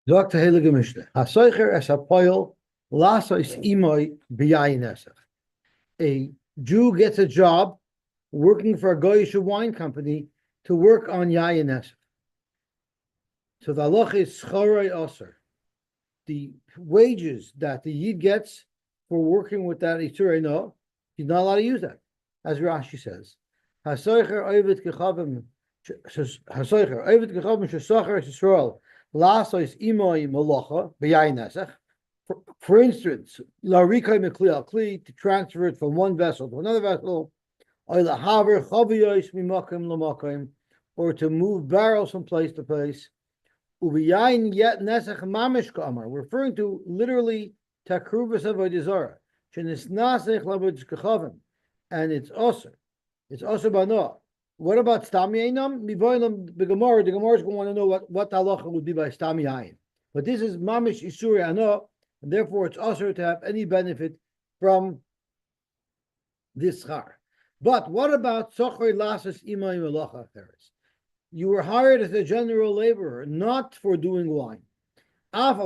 Sagt der Heilige Mishnah, Hasoicher es hapoil lasois imoi b'yayin. A Jew gets a job working for a Goyish wine company to work on yayin esach. So the halacha is schorei aser. The wages that the Yid gets for working with that Issur no, he's not allowed to use that. As Rashi says, Hasoicher oivet kechavim Hasoicher oivet kechavim shesocher Yisrael lasois imoi malacha b'yayin esach. For instance, larikai mekli al kli, to transfer it from one vessel to another vessel, or to move barrels from place to place. Referring to literally takruvas avodah zara, and it's also bana. What about stami einam? The Gemara is going to want to know what the halacha would be by stami ayin. But this is mamish isuri ano, and therefore it's also to have any benefit from this schar. But what about sochoy lasas imay melacha acheres? You were hired as a general laborer, not for doing wine. If,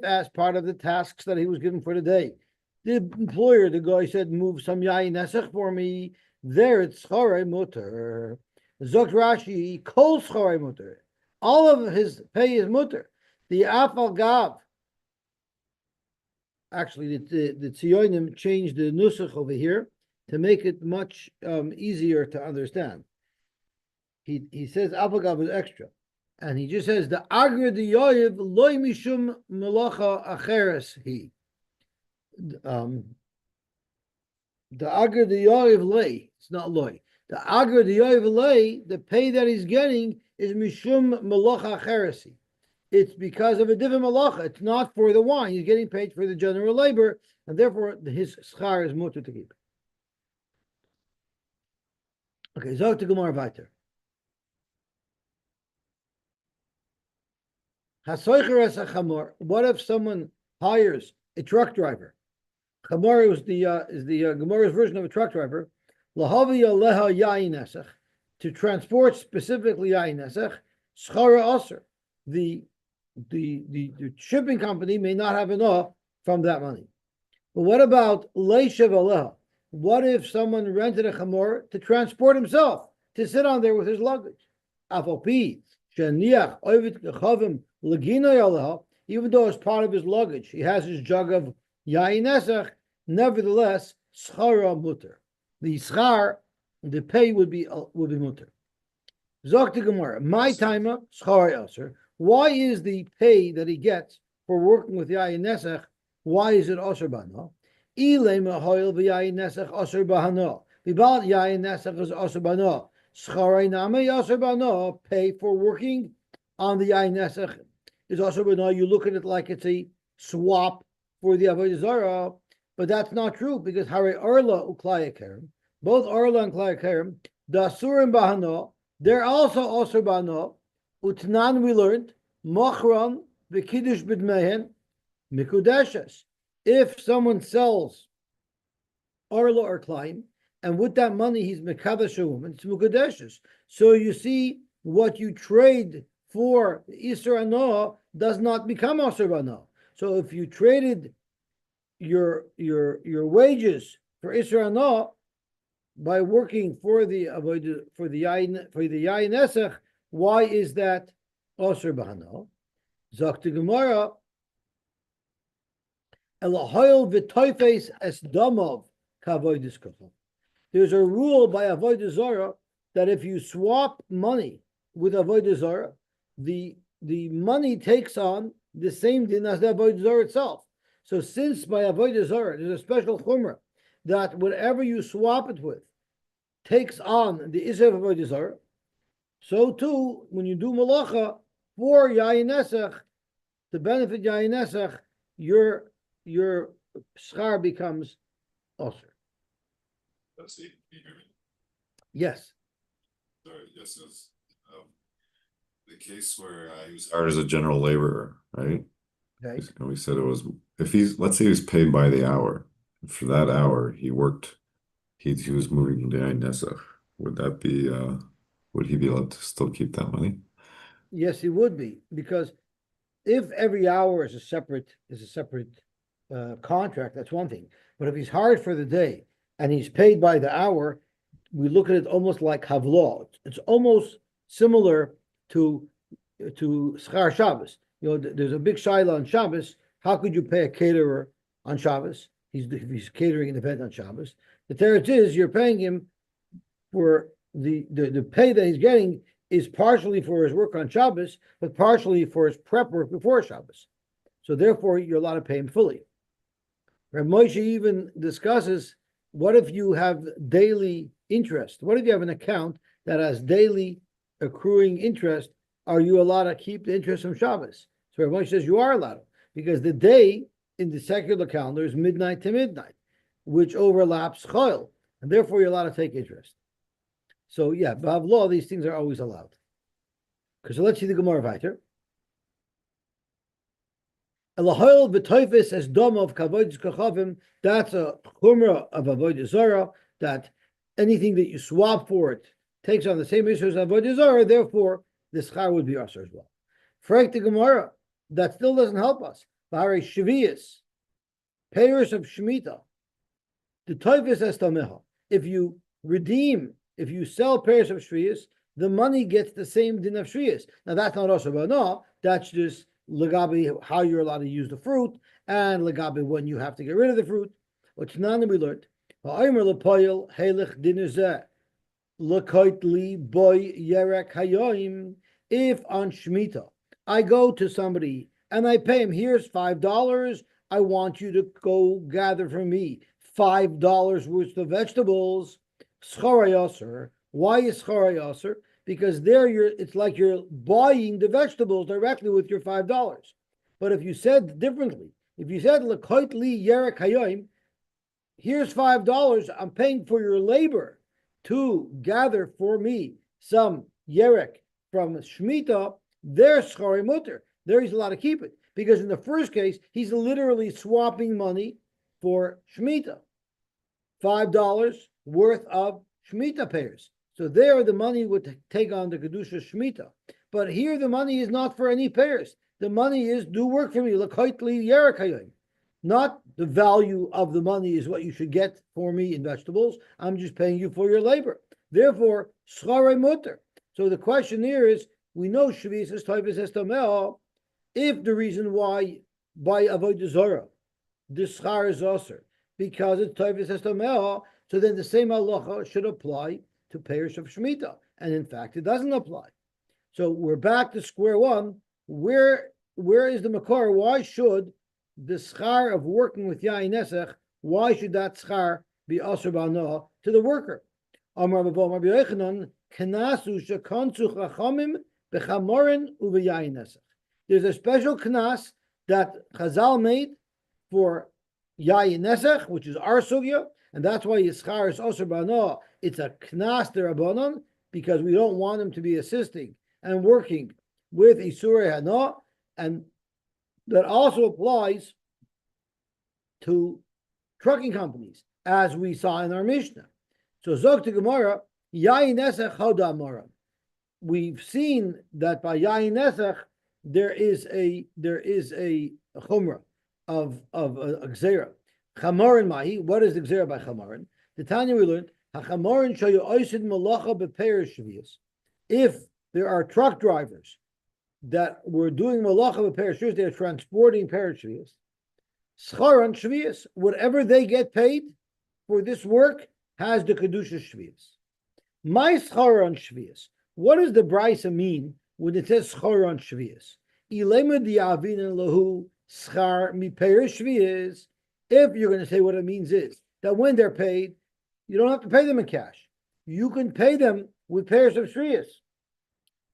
as part of the tasks that he was given for the day, the employer, the guy said, move some yayin nesech for me, there it's schorei muter. Zok Rashi, kol schorei muter. All of his pay is muter. The afal gav. Actually, the Tziyonim changed the nusach over here to make it much easier to understand. He says afal gav is extra, and he just says the agra de yoyev loy mishum melacha acheres he. The agra de yoyev lay. It's not loy. The agra de yoyev lay. The pay that he's getting is mishum melacha acheresi. It's because of a different malacha. It's not for the wine. He's getting paid for the general labor, and therefore his schar is mutter to keep. Okay, zog to Gemara weiter. Hasoicher es a chamor. What if someone hires a truck driver? Chamor is the Gemara's version of a truck driver. Lahavi aleha yayin esach, to transport specifically yayin esach. Schara aser. The shipping company may not have enough from that money. But what about leishav aleha? What if someone rented a chamor to transport himself, to sit on there with his luggage? Afopi sheniach oivit kechavim leginoy aleha. Even though it's part of his luggage, he has his jug of yayin esach. Nevertheless, schara muter. The schar, the pay would be muter. Zok to Gemara, my timer schara aser. Why is the pay that he gets for working with yayin nesach? Why is it aser bano? Ilema hoil v'yayin nesach aser bahano. V'bal yayin nesach is aser bano. Schare name aser bano. Pay for working on the yayin nesach is aser bano. You look at it like it's a swap for the avodah zara, but that's not true because hare arla uklaya kerem, both arla and klaya kerem, the asurim bahano, they're also aser bano. Utnan, we learned, mochran v'kiddush b'dmehen mikudeshes. If someone sells arla or klein, and with that money he's mekadosh a woman, it's mikudeshes. So you see, what you trade for Issur ano does not become Asur bano. So if you traded your wages for Issur ano by working for the yayin esech, why is that Asur b'hano? Zok to Gemara, Elahoil v'toifes es domov kavoidus kachol. There's a rule by avodah zara that if you swap money with avodah zara, the money takes on the same din as the avodah zara itself. So since by avodah zara there's a special chumrah that whatever you swap it with takes on the issue of avodah zara, so too, when you do malacha for yayin esach, to benefit yayin esach, your schar becomes osir. That's it. Yes. Sorry, this is the case where he was hired as a general laborer, right? Okay. And we said it was, if let's say he was paid by the hour. For that hour, he worked, he was moving to the Nesach. Would would he be allowed to still keep that money? Yes, he would be, because if every hour is a separate contract, that's one thing. But if he's hired for the day and he's paid by the hour, we look at it almost like havlaw. It's almost similar to schar Shabbos. There's a big shaila on Shabbos. How could you pay a caterer on Shabbos? If he's catering an event on Shabbos. The teretz is you're paying him for the pay that he's getting is partially for his work on Shabbos, but partially for his prep work before Shabbos. So therefore, you're allowed to pay him fully. Rav Moshe even discusses, what if you have daily interest? What if you have an account that has daily accruing interest? Are you allowed to keep the interest from Shabbos? So Rav Moshe says you are allowed to, because the day in the secular calendar is midnight to midnight, which overlaps Chol, and therefore you're allowed to take interest. So yeah, by law, these things are always allowed. Because let's see the Gemara weiter. Elahol b'toifis as dom of kavodas kachavim. That's a chumrah of Avoda Zara, that anything that you swap for it takes on the same issue as Avoda Zara. Therefore, the schar would be usher as well. Frank the Gemara, that still doesn't help us. B'harei shvius, payers of shemitah. The toifis as tameha. If you sell pairs of shvius, the money gets the same din of shvius. Now that's not also no, that's just legabi how you're allowed to use the fruit, and legabi when you have to get rid of the fruit. Which none we learned. If on Shemitah I go to somebody and I pay him, here's $5. I want you to go gather for me $5 worth of vegetables. Schara Yosy. Why is Schara Yosy? Because there it's like you're buying the vegetables directly with your $5. But if you said differently, if you said L'koit li yerek hayoim, here's $5, I'm paying for your labor to gather for me some yerek from Shemitah, there's Schara Mutter. There he's allowed to keep it. Because in the first case, he's literally swapping money for Shemitah. $5 worth of Shemitah payers. So there the money would take on the Kedusha Shemitah. But here the money is not for any payers. The money is, do work for me. Not the value of the money is what you should get for me in vegetables. I'm just paying you for your labor. Therefore, Schara Mutter. So the question here is, we know Shvius is Toifus Estamel, if the reason why by Avoda Zara, the schar is usher, because it's Toifus Estamel, so then the same halacha should apply to payers of Shemitah. And in fact, it doesn't apply. So we're back to square one. Where is the makor? Why should the schar of working with Yain Nesach, why should that schar be asur b'anoah to the worker? Amar Rabbi Yochanan, knasu shekansu chachamim b'chamorin u'v'yain nesach. There's a special knas that Chazal made for Yain Nesach, which is our sugya, and that's why Yischar is asur b'anoah. It's a knas derabanan, because we don't want him to be assisting and working with Issur Hana, and that also applies to trucking companies, as we saw in our Mishnah. So Zog to Gemara, Yain Nesach Hoda Moram. We've seen that by Yain Nesach there is a chumrah of a gzera. Chamarin mahi. What is the gzera by chamarin? The Tanya we learned hachamarin shayu oisid malacha bepeir shvius. If there are truck drivers that were doing malacha bepeir shvius, they're transporting peir shvius. Scharan shvius, whatever they get paid for this work has the kedusha shvius. My scharan shvius. What does the brisa mean when it says scharan shvius? Ilema diavin lahu schar mi peir shvius. If you're going to say what it means is that when they're paid, you don't have to pay them in cash. You can pay them with pairs of shvius.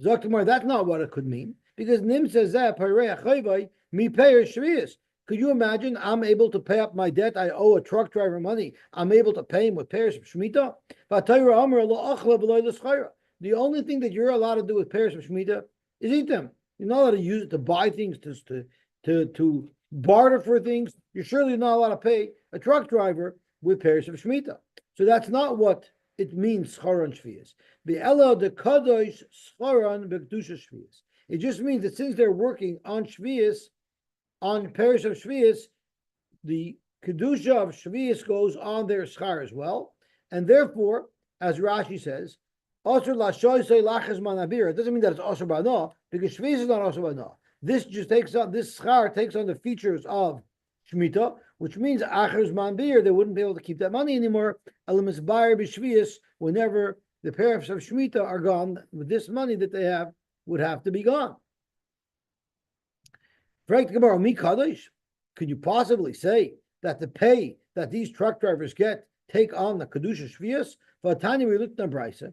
Zaktamar, that's not what it could mean, because Nim says that mi peir shvius. Could you imagine? I'm able to pay up my debt. I owe a truck driver money. I'm able to pay him with pairs of Shemitah. The only thing that you're allowed to do with pairs of Shemitah is eat them. You're not allowed to use it to buy things, to barter for things. You're surely not allowed to pay a truck driver with pairs of Shemitah. So that's not what it means Schoron Shvius. Be'ela de Kadosh Schoron Bekdusha Shvius. It just means that since they're working on Shvius, on Parish of Shvius, the Kedusha of Shvius goes on their schar as well. And therefore, as Rashi says, Osir Lashoisei Lachas Manabir. It doesn't mean that it's Osir Bana, because Shvius is not Osir Bana. This just takes on, this schar takes on the features of Shemitah, which means Achers Manbir, they wouldn't be able to keep that money anymore. Elemis Bayer B'Shvius, whenever the parents of Shemitah are gone, with this money that they have would have to be gone. Could you possibly say that the pay that these truck drivers get take on the Kedusha Shvius? Vatani, we looked at Brisa.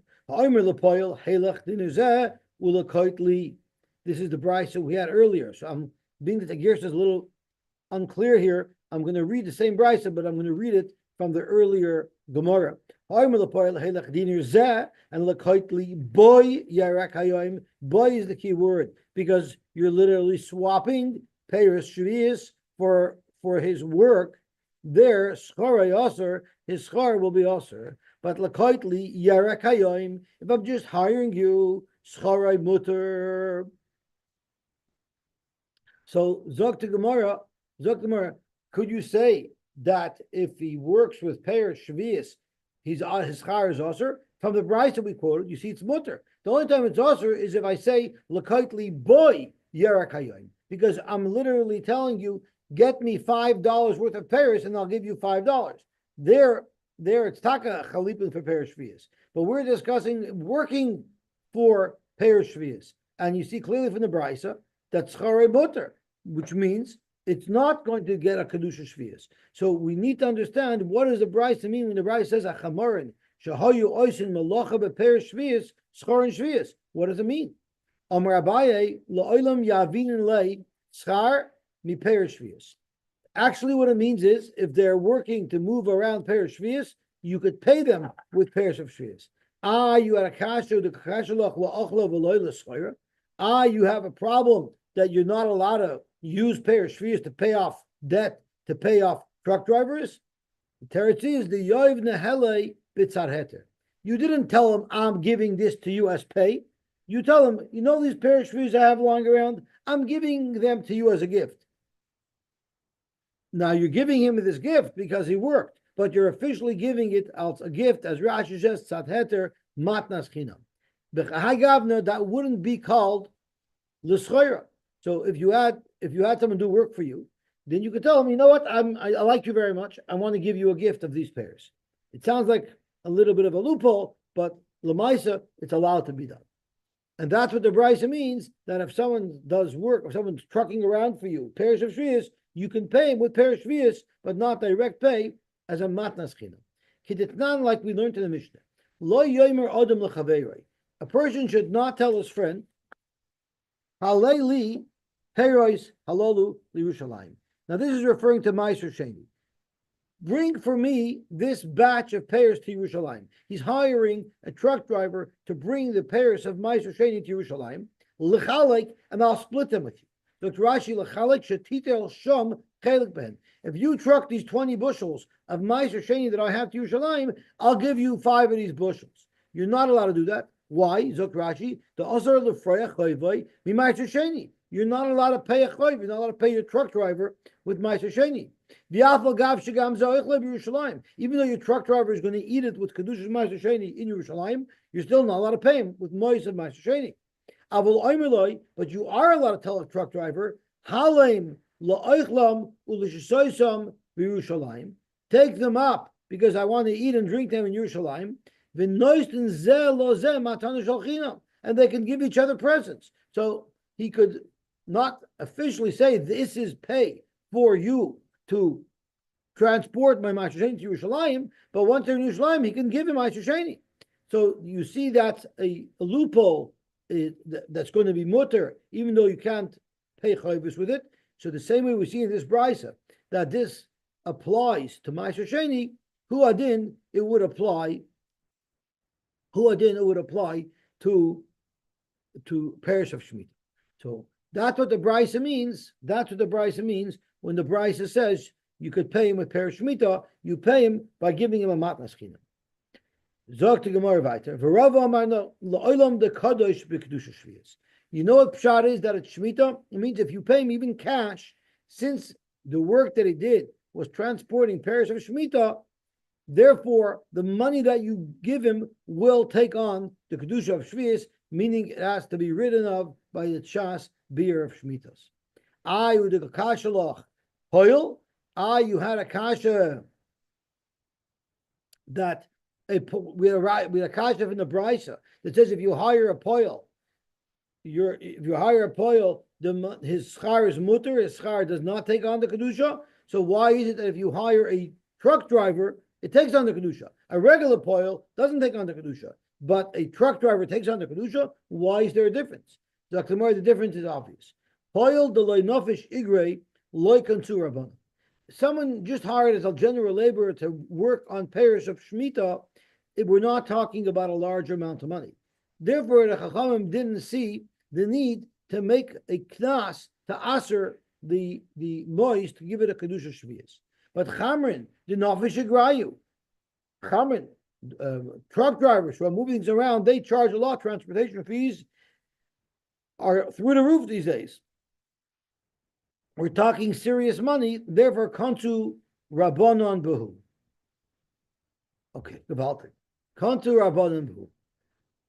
This is the Brisa we had earlier. So I'm being that the Gersh is a little unclear here. I'm going to read the same Brisa, but I'm going to read it from the earlier Gemara. And boy is the key word, because you're literally swapping Peiros Shvius for his work. There, schara yasser, his schar will be yasser. But lakoitli yarak hayoim, if I'm just hiring you, schara mutter. So zok to Gemara, could you say that if he works with Peiros Shvius, his schar is yasser? From the Brisa that we quoted, you see it's mutter. The only time it's yasser is if I say lakoitli boy yarak hayoim, because I'm literally telling you, get me $5 worth of Paris and I'll give you $5. There it's taka chalipin for Paris Shvius. But we're discussing working for Paris Shvius. And you see clearly from the Brisa that schare mutter, which means it's not going to get a Kedusha Shvius. So we need to understand, what does the Brisa mean when the Brisa says a chamarin shahayu oisin malacha be Paris Shvius schorin Shvius? What does it mean? Amar Abaye la'olam yavinin lei schar mi Peiros Shvius. Actually, what it means is, if they're working to move around Peiros Shvius, you could pay them with Peiros of Shvius. You had a kasher, the kasherlach la'ochla v'loy l'schayra. You have a problem that you're not allowed to use Peiros Shvius to pay off debt, to pay off truck drivers. The teretz is the yoiv nehele bitzar heter. You didn't tell them, I'm giving this to you as pay. You tell them, you know these Peiros Shvius I have lying around? I'm giving them to you as a gift. Now you're giving him this gift because he worked, but you're officially giving it as a gift, as Rashi says, tzad heter matnas chinam. B'chahagavna, that wouldn't be called l'schoira. So if you had someone do work for you, then you could tell him, you know what, I like you very much. I want to give you a gift of these pairs. It sounds like a little bit of a loophole, but l'maisa, it's allowed to be done. And that's what the Brisa means, that if someone does work, if someone's trucking around for you, Peiros of Shvius, you can pay him with Peiros Shvius, but not direct pay as a matnas chinam. Kiditnan, like we learned in the Mishnah. Lo yomer adam lechaveirei. A person should not tell his friend, halei li peiros halolu liYerushalayim. Now this is referring to Ma'aser Sheni. Bring for me this batch of peiros to Yerushalayim. He's hiring a truck driver to bring the peiros of Ma'aser Sheni to Yerushalayim. L'chalek, and I'll split them with you. Dr. Rashi l'chalek shetitel shom chelik ben. If you truck these 20 bushels of Ma'aser Sheni that I have to Yerushalayim, I'll give you 5 of these bushels. You're not allowed to do that. Why? Dr. Rashi, the asar l'freya chayvay mi Ma'aser Sheni. You're not allowed to pay a chayv. You're not allowed to pay your truck driver with Ma'aser Sheni. Even though your truck driver is going to eat it with Kedushas Ma'aser Sheni in Yerushalayim, you're still not allowed to pay him with Mois of Ma'aser Sheni. But you are allowed to tell a truck driver, take them up because I want to eat and drink them in Yerushalayim. And they can give each other presents. So he could not officially say, this is pay for you to transport my Ma'aser Sheni to Yerushalayim, but once they're in Yerushalayim, he can give him Ma'aser Sheni. So you see that's a loophole that's going to be mutter, even though you can't pay chayvus with it. So the same way we see in this brisa, that this applies to Ma'aser Sheni, huadin, it would apply to Peiros of Shemitah. So that's what the brisa means. That's what the brisa means when the brisa says you could pay him with Peiros Shemitah. You pay him by giving him a matnas chinam. Zog to Gemara weiter. V'Rava amar no la'olam de kadosh b'kedusha shviyas. You know what pshat is that it's shmita? It means if you pay him even cash, since the work that he did was transporting pairs of shmita, therefore the money that you give him will take on the kedusha of shviyas, meaning it has to be written of by the chas beer of shmitas. You had a kasha that we had a kasha in the brisa that says if you hire a poil, if you hire a poil, his schar is mutter, his schar does not take on the kedusha. So why is it that if you hire a truck driver, it takes on the kedusha? A regular poil doesn't take on the kedusha, but a truck driver takes on the kedusha. Why is there a difference? The difference is obvious. Poil de loy nofish igre loy kansu rabbanon. Someone just hired as a general laborer to work on pairs of shemitah, we're not talking about a large amount of money. Therefore, the Chachamim didn't see the need to make a knas to aser the moist to give it a kedusha shviyas. But Chamrin, the nofish igrayu, Chamrin, truck drivers who are moving things around, they charge a lot. Transportation fees are through the roof these days. We're talking serious money, therefore, kantu rabbanon buhu. Okay, gewaltig. Kantu rabbanon buhu.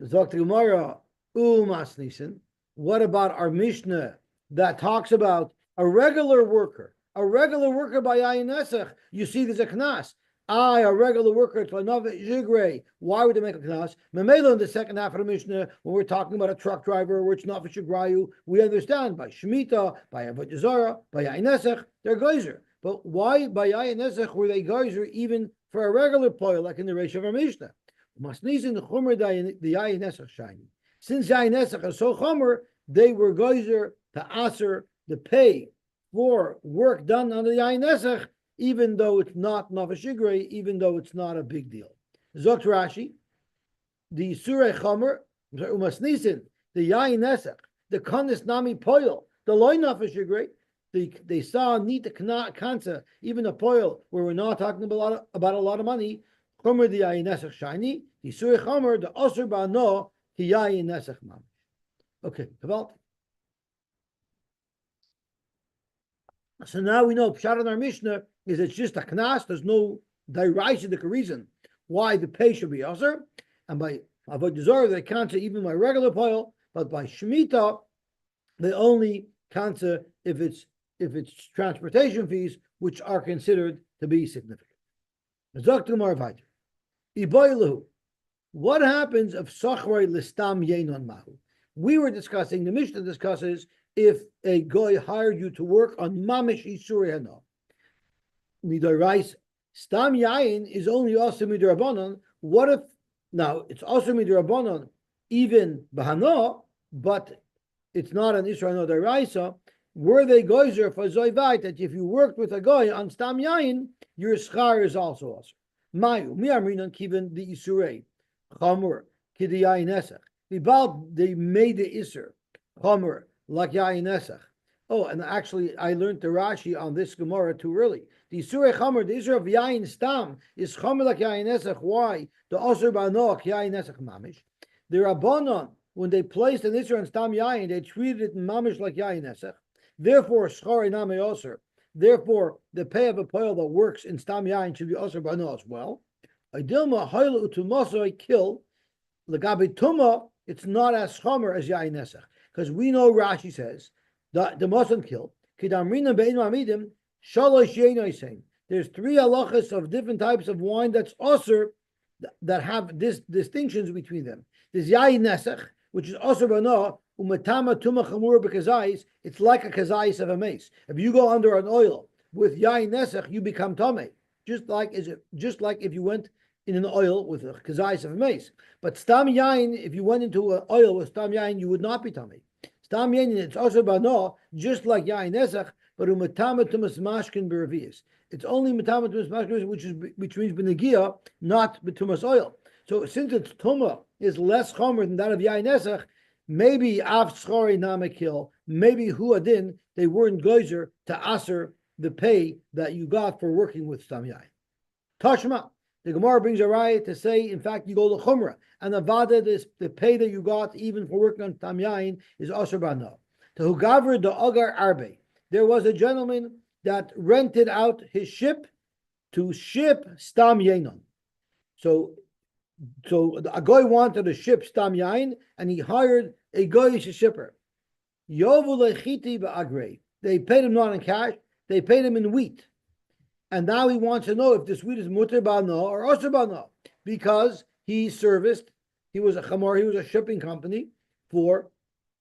Zok Gemara umasnisen. What about our Mishnah that talks about a regular worker by Ayin Nesach? You see, there's a knas. A regular worker to another jigre. Why would they make a knas? Memelo in the second half of the Mishnah, when we're talking about a truck driver, which not for shigrayu, we understand by Shemitah, by Avoda Zara, by Ayin Nesach, they're geyser. But why by Ayin Nesach were they geyser even for a regular poil, like in the ratio of our Mishnah? Must need in the Chumer the Ayin Nesach shiny. Since Ayin Nesach is so Chumer, they were geyser to aser the pay for work done under the Ayin Nesach, even though it's not nafashigre, even though it's not a big deal. Zok Rashi, the Issur Chomer, umasnisin, the Yayin Nesach, the Kanis Nami Poil, the loy nafashigre, they saw need the kansa, even a poil where we're not talking about a lot of money. Chomer the Yayin Nesach shiny, the Issur Chomer, the Osur Ba'no, the Yayin Nesach mam. Okay, about. So now we know Pshat in our Mishnah is it's just a knas. There's no diraisidic reason why the pay should be aser. And by Avoda Zara they can't say even my regular poil, but by Shemitah they only can't say if it's transportation fees, which are considered to be significant. What happens if Sachrei listam yenon mahu? We were discussing, the Mishnah discusses if a guy hired you to work on mamish Issur hana. Midorais stam yain is only also midorabanan. What if now it's also midorabanan even bahana, but it's not an Issur hana deraisa? Were they geyser for zoivait that if you worked with a guy on stam yain, your schar is also also. Mayu miamrinan kiven the Issurei chamur kidi yain esach. They made the Issur chamur like Yayin Nesach. Oh, and actually, I learned the Rashi on this Gemara too early. The Issur Chomer, the Issur of Yayin Stam, is Chomer like Yayin Nesach. Why? The Osur Ba'noach Yayin Nesach Mamish. The Rabbanon, when they placed an Issur on Stam Yayin, they treated it in Mamish like Yayin Nesach. Therefore, Schar Name Osur. Therefore, the pay of a poil that works in Stam Yayin should be Osur Ba'noach as well. Idilma Hoyle Utumasoi kill. Legabi Tuma, it's not as Chomer as Yayin Nesach. Because we know Rashi says that the Muslim killed. There's 3 halachas of different types of wine that's osur that have this distinctions between them. There's yayin nesach, which is osur b'no umatama tuma chamur b'kazais. It's like a kazais of a mace. If you go under an oil with yayin nesach, you become tamei. Just like if you went in an oil with a kazais of a mace. But stam yain, if you went into an oil with stam yain, you would not be tamei. Stam yain, it's also bano, just like yain nesach, but umatama tumas mashkin b'revius. It's only matama tumas mashkin, which means benegia, not b'tumas oil. So since its tuma is less chomer than that of yain nesach, maybe av schori namekil, maybe huadin, they weren't geyser to aser the pay that you got for working with stam yain. Tashma. The Gemara brings a riot to say, in fact, you go to Chumrah, and Avoda, the pay that you got even for working on Tam Yain is Asher Bana. To Hugaver the Agar Arbe. There was a gentleman that rented out his ship to ship Stam Yainon. So a guy wanted to ship Stam Yain, and he hired a Goyish shipper. Yovu lechiti ba'agre. They paid him not in cash, they paid him in wheat. And now he wants to know if this wheat is mutter ba'na or osher ba'na, because he was a chamor, he was a shipping company for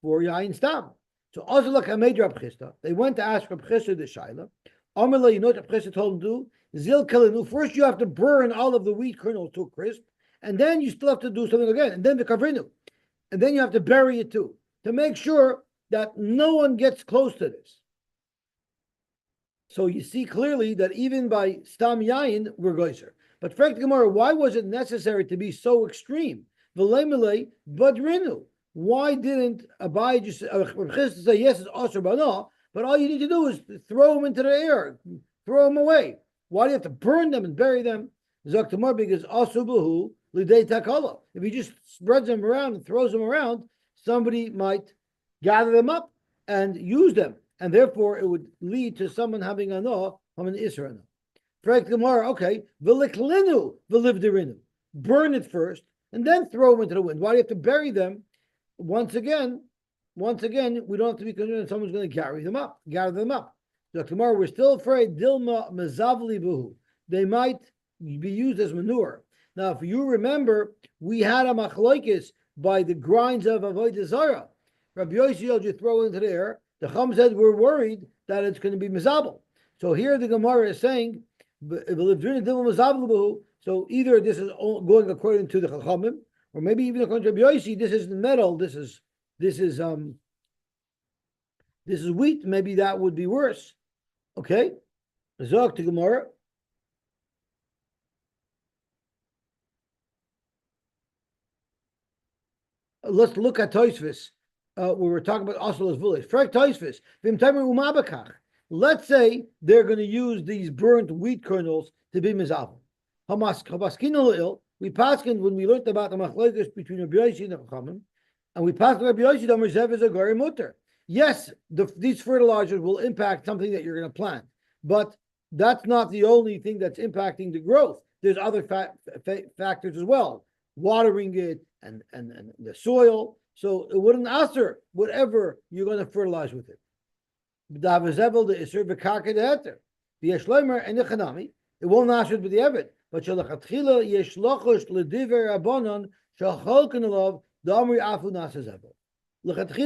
Yain Stam. So Ozalak Hamed Rab Chisda, they went to ask Rab Chisda the Shaila. Amalei, you know what Rab Chisda told him to do? Zil Kalinu, first you have to burn all of the wheat kernels to a crisp, and then you still have to do something again, and then the kavrinu. And then you have to bury it too, to make sure that no one gets close to this. So you see clearly that even by Stam Yain, we're geyser. But frankly, Gemara, why was it necessary to be so extreme? V'leimele badrinu. Why didn't Abai just say yes, it's Asher Bana, but all you need to do is throw them into the air, throw them away. Why do you have to burn them and bury them? Zaktamar, because Asubahu lidei takala. If he just spreads them around and throws them around, somebody might gather them up and use them, and therefore it would lead to someone having a no from an Issur. Frank Gemara, okay, v'liklinu v'livderinu. Burn it first and then throw them into the wind. Why do you have to bury them? Once again, we don't have to be concerned that someone's going to gather them up. So tomorrow we're still afraid dilma mezavli buhu. They might be used as manure. Now, if you remember, we had a machlokes by the grinds of Avoda Zara. Rabbi Yosy, you throw into the air. The Chum said we're worried that it's going to be mezabel. So here the Gemara is saying, so either this is going according to the Chachamim, or maybe even according to Rabbi Yosy, this is metal. This is wheat. Maybe that would be worse. Okay, Zok to Gemara. Let's look at Tosfos, where we're talking about Oslo's village. Frek Tosfos, let's say they're going to use these burnt wheat kernels to be mizavel. We paskin when we learned about the machlokes between Rabbi Yosy and the Chachamim, and we passed Rabbi Yosy the Merzev is a gari mutter. Yes, these fertilizers will impact something that you're going to plant, but that's not the only thing that's impacting the growth. There's other factors as well, watering it and the soil. So it wouldn't answer whatever you're going to fertilize with it. It won't answer it with the Evid. But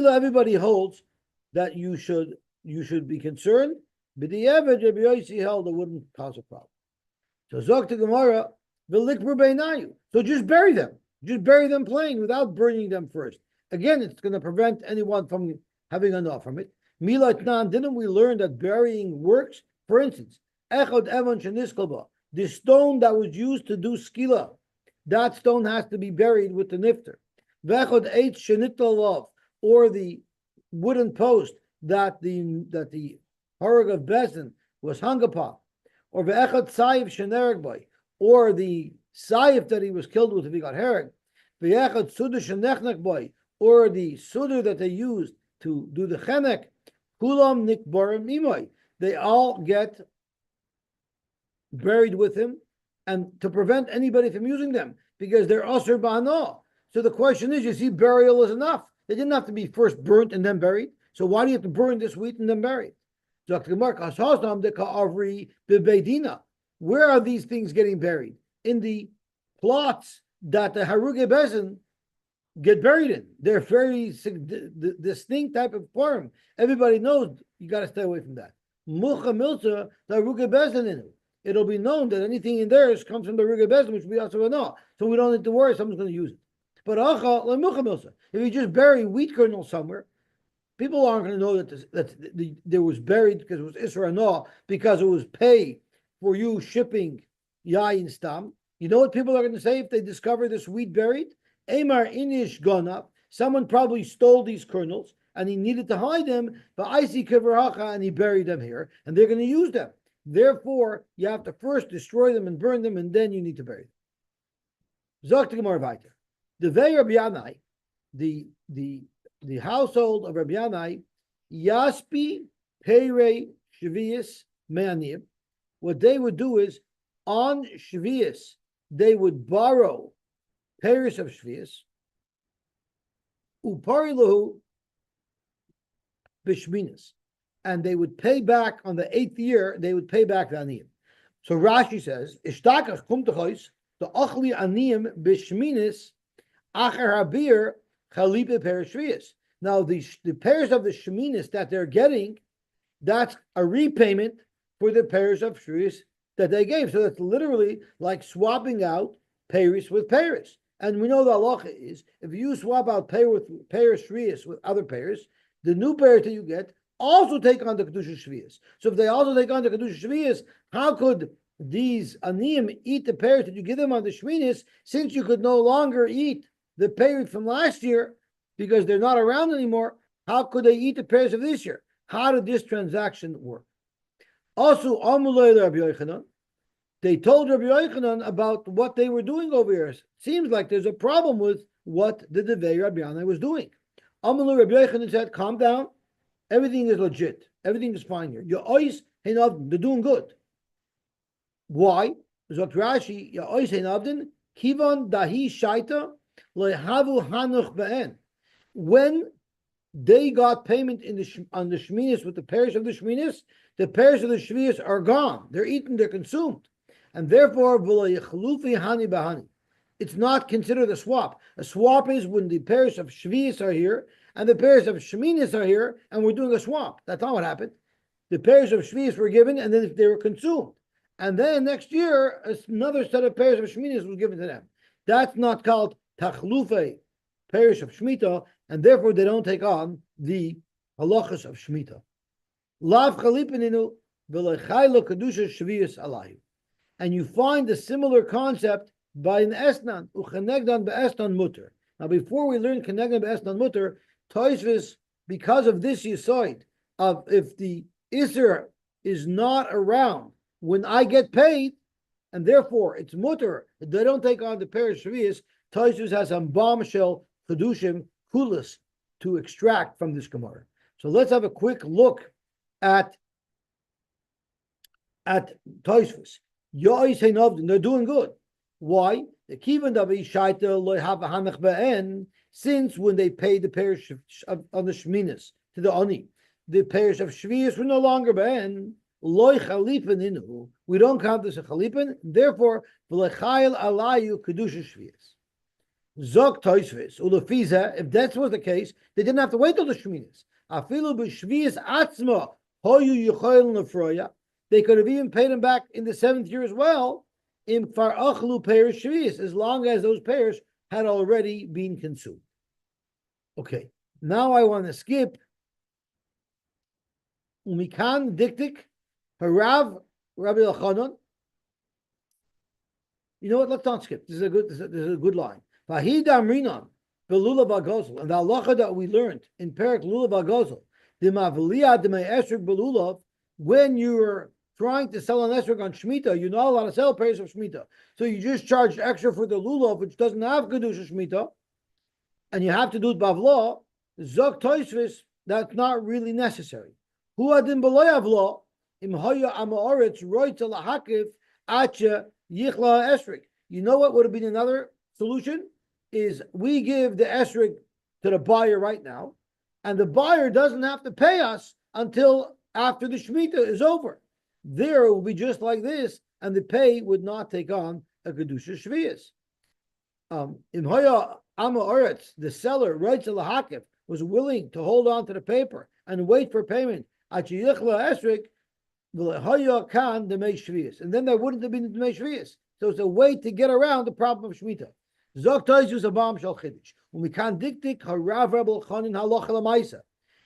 everybody holds that you should be concerned. But the Evid Rabbi Yosy held it wouldn't cause a problem. So Zok to Gemara, so just bury them. Just bury them plain without burning them first. Again, it's going to prevent anyone from having enough from it. Milat Nan, didn't we learn that burying works? For instance, Echod Evan Sheniskalba, the stone that was used to do skila, that stone has to be buried with the nifter. Vechod Eitz Shenitalov, or the wooden post that the Harag of Bezin was hung upon, or Vechod Saif Shenereg by, or the Saif that he was killed with if he got Harag, Vechod Sudah Shenechnek by, or the Sudah that they used to do the Chenek, Kulam Nikbarim Imoy, they all get buried with him, and to prevent anybody from using them, because they're Asur Ba'ana. So the question is, you see, burial is enough. They didn't have to be first burnt and then buried. So why do you have to burn this wheat and then bury it? Where are these things getting buried? In the plots that the Haruge Bezin get buried in. They're very distinct type of farm. Everybody knows you got to stay away from that. Mucha Milza, the Haruge Bezin in it. It'll be known that anything in there comes from the Haruge Bezin, which we also know. So we don't need to worry someone's going to use it. But if you just bury wheat kernel somewhere, people aren't going to know that there was buried because it was Issur Anah, because it was pay for you shipping Yain Stam. You know what people are going to say if they discover this wheat buried? Amar Inish gone up. Someone probably stole these kernels and he needed to hide them, but I see Kivaracha and he buried them here, and they're going to use them. Therefore, you have to first destroy them and burn them, and then you need to bury them. Zok the Gemara weiter. The Vei Rabbi Yanai, the household of Rabbi Yanai, Yaspi Peirei Shvius Me'aniyim. What they would do is, on Shvius, they would borrow pairs of Shvius, Uparilahu Bishminis, and they would pay back on the 8th year, they would pay back the Aniyim. So Rashi says, Ishtakach kum techois, the Achli Aniyim Bishminis, Achar Habir, Chalipe Per Shvius. Now, the pairs of the Sheminis that they're getting, that's a repayment for the pairs of Shvius that they gave. So that's literally like swapping out pairs with pairs. And we know the halacha is, if you swap out pairs Shvius with other pairs, the new pairs that you get also take on the Kedusha Shvius. So if they also take on the Kedusha Shvius, how could these Aniyim eat the pairs that you give them on the Sheminis, since you could no longer eat the pairs from last year because they're not around anymore? How could they eat the pairs of this year? How did this transaction work? Also, Rabbi Yochanan, they told Rabbi Yochanan about what they were doing over here. Seems like there's a problem with what the Devei Rabbi Yanai was doing. Amalu Rabbi Yochanan said, calm down. Everything is legit. Everything is fine here. They're doing good. Why? Zok Rashi, Ya'ois Heinavdin, Kivan Dahi Shaita, Lehavu Hanuch Be'en. When they got payment on the Sheminis with the pairs of the Sheminis Shvius are gone. They're eaten, they're consumed. And therefore, it's not considered a swap. A swap is when the pairs of Shvius are here and the pairs of Sheminis are here, and we're doing a swap. That's not what happened. The pairs of Shvius were given, and then they were consumed. And then next year, another set of pairs of Sheminis was given to them. That's not called Tachlufe, pairs of Shemitah, and therefore they don't take on the halachas of Shemitah. Lav chalipininu v'lechaylo kedusha shvius alayhu. And you find a similar concept by an esnan, uchanegdan be'esnan mutter. Now, before we learn kenegdan be'esnan mutter, Tosfos, because of this yisoid of if the Issur is not around when I get paid, and therefore it's mutter, they don't take on the parish shvius, Tosfos has some bombshell chedushim kulas to extract from this Gemara. So let's have a quick look at Tosfos. Yosy they're doing good. Why? The kivan davi shaita loy have a hanach be'en. Since when they paid the parish on the sheminis to the ani, the parish of shvius were no longer be'en. Loy chalipin inu. We don't count this a chalipin. Therefore, v'lechayil alayu kedusha shvius. Zok Tosfos ulefiza. If that was the case, they didn't have to wait till the sheminis. Afilu b'shvius atzma hoyu yichayil nefroya. They could have even paid him back in the 7th year as well, in far achlu peiros shvius, as long as those peiros had already been consumed. Okay, now I want to skip umikan diktik harav Rabbi Elchanan. You know what? Let's not skip. This is a good line. Vahid amrinan belula bagozel, and the halacha that we learned in Perak Lulav bagozel, the mavliya de me'esrik belulav, when you're trying to sell an esrog on Shemitah, you're not allowed to sell pairs of Shemitah. So you just charge extra for the lulav, which doesn't have Kedusha Shemitah, and you have to do it bavla. Zok Tosfos, that's not really necessary. Hu adin b'loy avla im haya amaoretz roitza lahakiv acha yichla esrog. You know what would have been another solution? Is we give the esrog to the buyer right now, and the buyer doesn't have to pay us until after the Shemitah is over. There it will be just like this, and the pay would not take on a Kedusha Shvius. In Hoya Ama Oretz, the seller, Reitz Lahakif, was willing to hold on to the paper and wait for payment. Achiyichla Esrik, Hoya Kan, the Mei Shvius. And then there wouldn't have been the Mei Shvius. So it's a way to get around the problem of Shemitah. Zok Tosfos a bomb shal chiddush. When we can't diktik, Harav Rebel Chanin Haloch Lamaisa.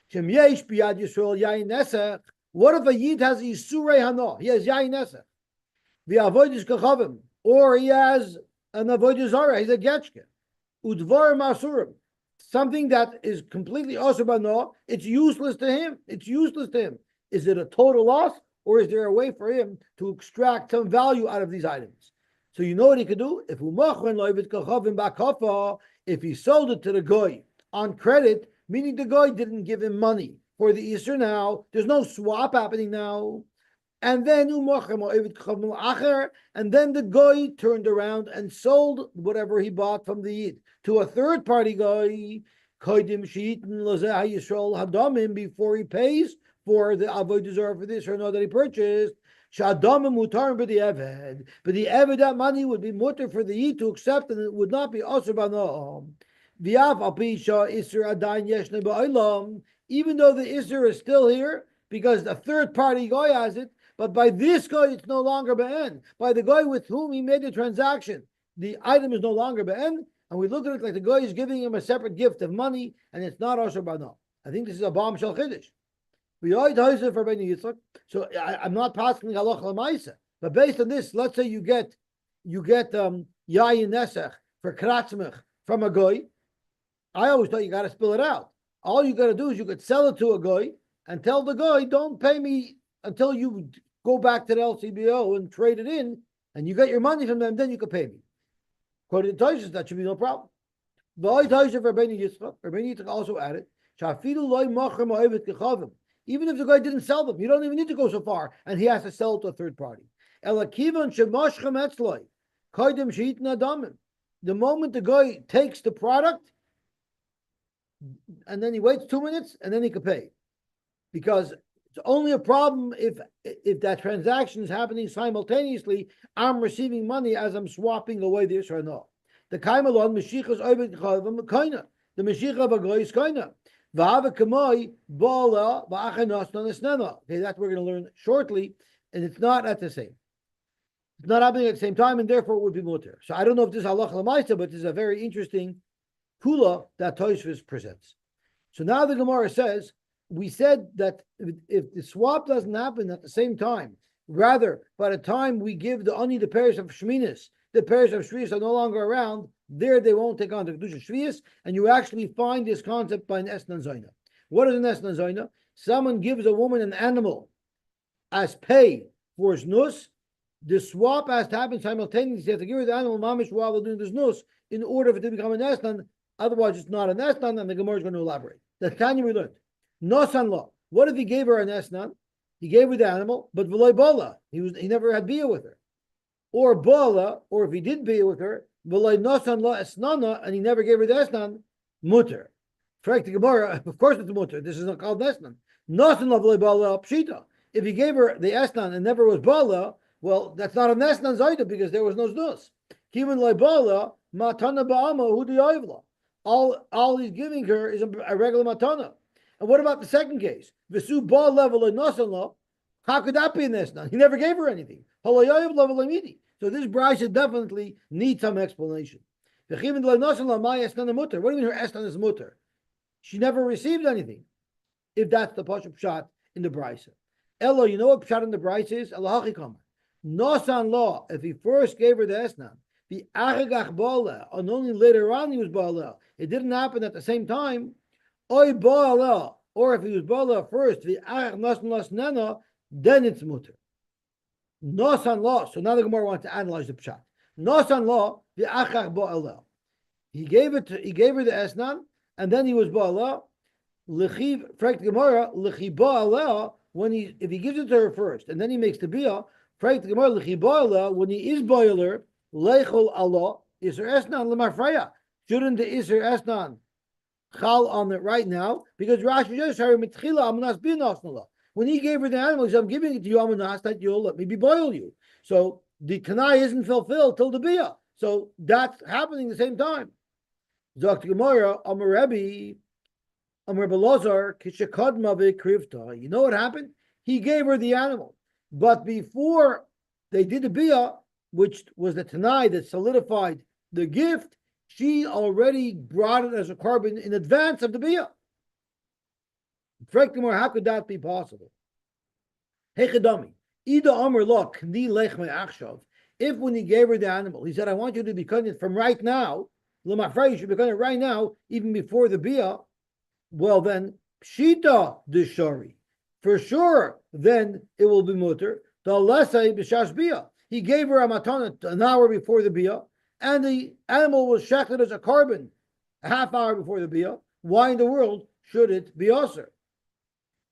Shem Yesh Biyad Yisrael Yain Nesach. What if a Yid has Issur Hano? He has Yain Nesach. The Avoda Kachavim. Or he has an Avoda Zara. He's a Getchke. Udvar Masurim. Something that is completely Asur Bano. It's useless to him. It's useless to him. Is it a total loss? or is there a way for him to extract some value out of these items? So you know what he could do? If he sold it to the guy on credit, meaning the guy didn't give him money for the Issur now, there's no swap happening now. And then and then the guy turned around and sold whatever he bought from the Yid to a third party guy before he pays for the Avoda Zara for this or another that he purchased. But the Eved, that money would be mutter for the Yid to accept, and it would not be Issur b'noam. Even though the Issur is still here, because the third party guy has it, but by this guy it's no longer be'en. By the guy with whom he made the transaction, the item is no longer be'en, and we look at it like the guy is giving him a separate gift of money, and it's not Issur b'noam. I think this is a bomb shel chiddush. So I'm not passing halacha l'maisa, but based on this, let's say you get yayin nesach for kratzmich from a guy. I always thought you got to spill it out. All you got to do is you could sell it to a guy and tell the guy, don't pay me until you go back to the LCBO and trade it in, and you get your money from them, then you can pay me. According to Tosfos, that should be no problem. Rabbeinu Yitzchak also added, even if the guy didn't sell them, you don't even need to go so far, and he has to sell it to a third party. The moment the guy takes the product, and then he waits 2 minutes, and then he can pay. Because it's only a problem if that transaction is happening simultaneously. I'm receiving money as I'm swapping away the Issur no. The Kaimalon Mashiachas Oibed Chavim Kaina. The Mashiach of a guy is Kaina. V'hava Kamoi Bala V'achanos Nanisnena. Okay, that we're going to learn shortly, and it's not at the same. It's not happening at the same time, and therefore it would be mutter. So I don't know if this is halacha l'maisa, but this is a very interesting kula that Tosfos presents. So now the Gemara says, we said that if the swap doesn't happen at the same time, rather by the time we give the ani the pairs of shminis, the pairs of shvius are no longer around, there they won't take on the kedusha shvius, and you actually find this concept by an esnan zayna. What is an esnan zayna? Someone gives a woman an animal as pay for znus. The swap has to happen simultaneously. You have to give her the animal mamish while they're doing the znus in order for it to become an esnan. Otherwise, it's not an esnan, and the Gemara is going to elaborate. The Tanya we learned. Nosan law. What if he gave her an esnan? He gave her the animal, but v'loy bala. He never had bia with her. Or bala, or if he did bia with her, v'loy nosan law esnana, and he never gave her the esnan, mutter. Correct the Gemara, of course it's mutter. This is not called esnan. Nosan law v'loy bala pshita. If he gave her the esnan and never was bala, well, that's not an esnan zayda because there was no znus. Kiven loy bala matana ba'ama hu di'ayvla. All he's giving her is a regular matana. And what about the second case? V'su ba level of nasan. How could that be an esnan? He never gave her anything. So this brayso definitely needs some explanation. What do you mean her esnan is mutter? She never received anything. If that's the pashup pshat in the brayso. Elo, you know what pshat in the brayso is? Nasan law. If he first gave her the esnan, the achagach bala, and only later on he was bala. It didn't happen at the same time. Oy bala, or if he was bala first, the achag nasan nena, then it's mutter. Nasan law. So now the Gemara wants to analyze the pshat. Nasan law, the achag bala. He gave her the esnan, and then he was bala. Lechiv, frek Gemara, lechi bala. If he gives it to her first, and then he makes the bia. Frek Gemara, lechi bala. When he is boiler. Leichol Allah Issur esnan lemafreya. Shouldn't the Issur esnan chal on it right now? Because Rashi says when he gave her the animal, he said, "I'm giving it to you, amanas, that you'll let me boil you." So the tanai isn't fulfilled till the bia. So that's happening at the same time. Dr. Gemara, Amar Rebbe, Amar Belazar, Kishakadma ve'krivta. You know what happened? He gave her the animal, but before they did the bia, which was the tanai that solidified the gift, she already brought it as a carbon in advance of the bia. How could that be possible? If when he gave her the animal, he said, I want you to be cutting it from right now, you should be cutting it right now, even before the bia, well then, pshita de shari. for sure, then it will be mutter. The lesay b'shas bia. He gave her a matana an hour before the bia, and the animal was shechted as a carbon a half hour before the bia. Why in the world should it be aser?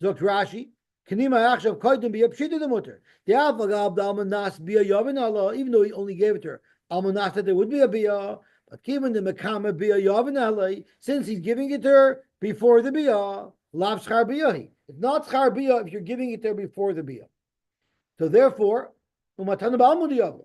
Zok Rashi, Kanima Akshav Kaidim be Pshita the mutter. The Alpagab, the Almanas Bia Yavin Allah, even though he only gave it to her, Almanas that there would be a Bia, but given the Makama Bia Yavin Allah, since he's giving it to her before the Bia, Lav Schar Bia. It's not Schar Bia if you're giving it there before the Bia. So therefore, Umatana Balmudi Allah.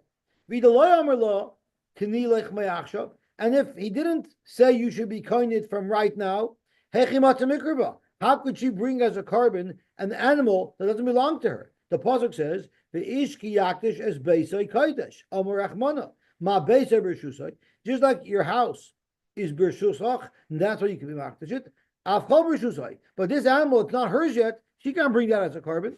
Vidaloy Amarla, Kanilech Mayakshav. And if he didn't say you should be coined from right now, Hechimata how could she bring as a carbon an animal that doesn't belong to her? The pasuk says, "Ve'ish ki yakdish es beisay kodesh amar rachmana ma beisay b'rshusay." Just like your house is b'rshusach, and that's why you can be makdish it. Avchol b'rshusay, but this animal, it's not hers yet. She can't bring that as a carbon.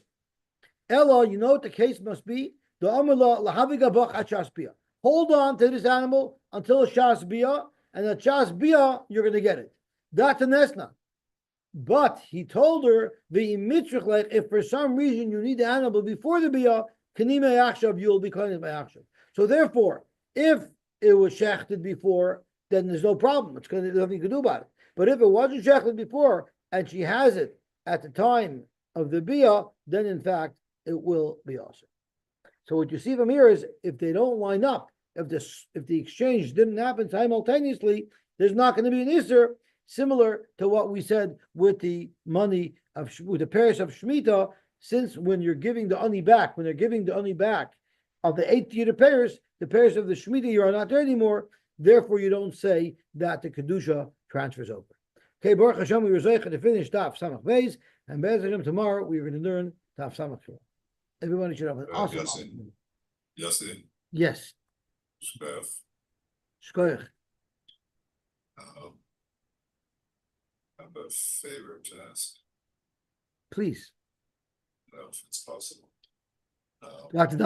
Ella, you know what the case must be? The amala lahavigabach achasbia. Hold on to this animal until shas bia, and at shas bia you're going to get it. That's an esna. But he told her the mitzvah, like if for some reason you need the animal before the bia, kanime achshav, you will be kind of achshav. So therefore, if it was shechted before, then there's no problem. It's going to nothing you can do about it. But if it wasn't shechted before and she has it at the time of the bia, then in fact it will be awesome. So what you see from here is if they don't line up, if the exchange didn't happen simultaneously, there's not going to be an Issur. Similar to what we said with the money with the parish of Shemitah, since when you're giving the ani back, when they're giving the ani back of the 8th year the parish of the Shemitah, you are not there anymore. Therefore, you don't say that the kedusha transfers over. Okay, Baruch Hashem, we were zeicha to finish Daf Samach Beis, and Be'ez Hashem tomorrow we are going to learn Daf Samach Shul. Everybody should have an awesome. Yosy. Yes. Shkoyach. I have a favor to ask. Please. I don't know if it's possible. Dr.